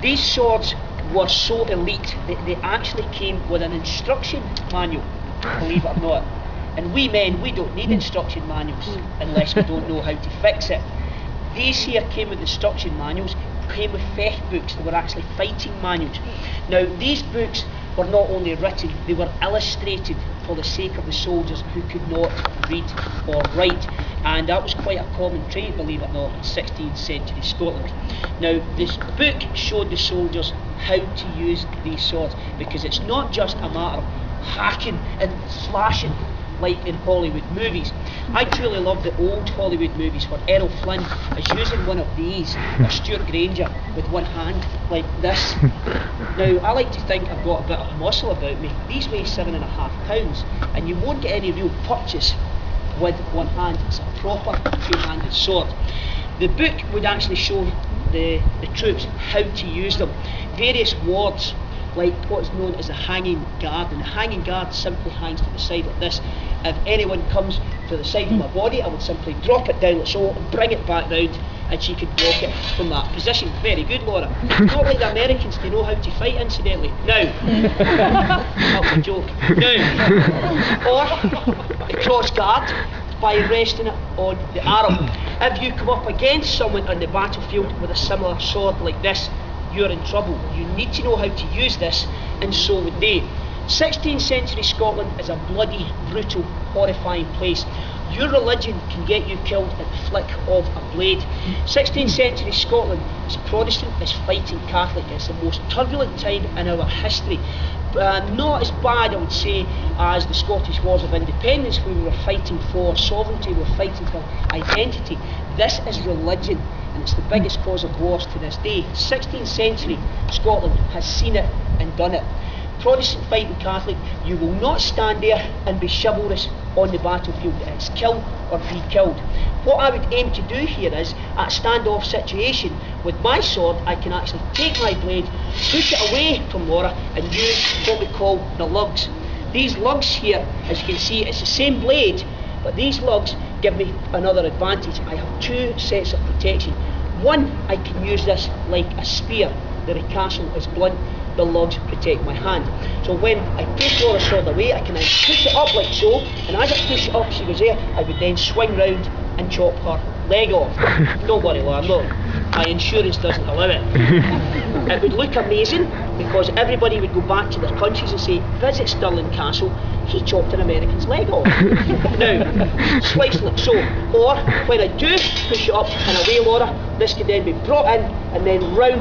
These swords were so elite that they actually came with an instruction manual, believe it or not. And we men, we don't need instruction manuals unless we don't know how to fix it. These here came with instruction manuals, came with theft books that were actually fighting manuals. Now these books were not only written, they were illustrated for the sake of the soldiers who could not read or write, and that was quite a common trait, believe it or not, in 16th century Scotland. Now this book showed the soldiers how to use these swords, because it's not just a matter of hacking and slashing like in Hollywood movies. I truly love the old Hollywood movies where Errol Flynn is using one of these, or Stuart Granger, with one hand like this. Now I like to think I've got a bit of muscle about me. These weigh 7.5 pounds, and you won't get any real purchase with one hand. It's a proper two-handed sword. The book would actually show the troops how to use them. Various wards, like what's known as a hanging guard, and the hanging guard simply hangs to the side like this. If anyone comes to the side of my body, I would simply drop it down like so and bring it back round, and she could block it from that position. Very good, Laura. Not like the Americans, they know how to fight, incidentally. Now, that was a joke. Now, or the cross guard, by resting it on the arm. If you come up against someone on the battlefield with a similar sword like this, you're in trouble. You need to know how to use this, and so would they. 16th century Scotland is a bloody, brutal, horrifying place. Your religion can get you killed at the flick of a blade. 16th century Scotland is Protestant, is fighting Catholic. It's the most turbulent time in our history. Not as bad, I would say, as the Scottish Wars of Independence, where we were fighting for sovereignty, we were fighting for identity. This is religion, and it's the biggest cause of wars to this day. 16th century Scotland has seen it and done it. Protestant fighting Catholic, you will not stand there and be chivalrous on the battlefield. It's kill or be killed. What I would aim to do here is, at a standoff situation, with my sword I can actually take my blade, push it away from Laura, and use what we call the lugs. These lugs here, as you can see, it's the same blade, but these lugs give me another advantage. I have two sets of protection. One, I can use this like a spear. The castle is blunt, the lugs protect my hand. So when I take Laura's sword away, I can then push it up like so, and as I push it up, she goes there, I would then swing round and chop her leg off. Don't worry, Laura, no, my insurance doesn't allow it. It would look amazing, because everybody would go back to their countries and say, visit Stirling Castle, he chopped an American's leg off. Now, slice like so. Or, when I do push it up and away, Laura, this could then be brought in and then round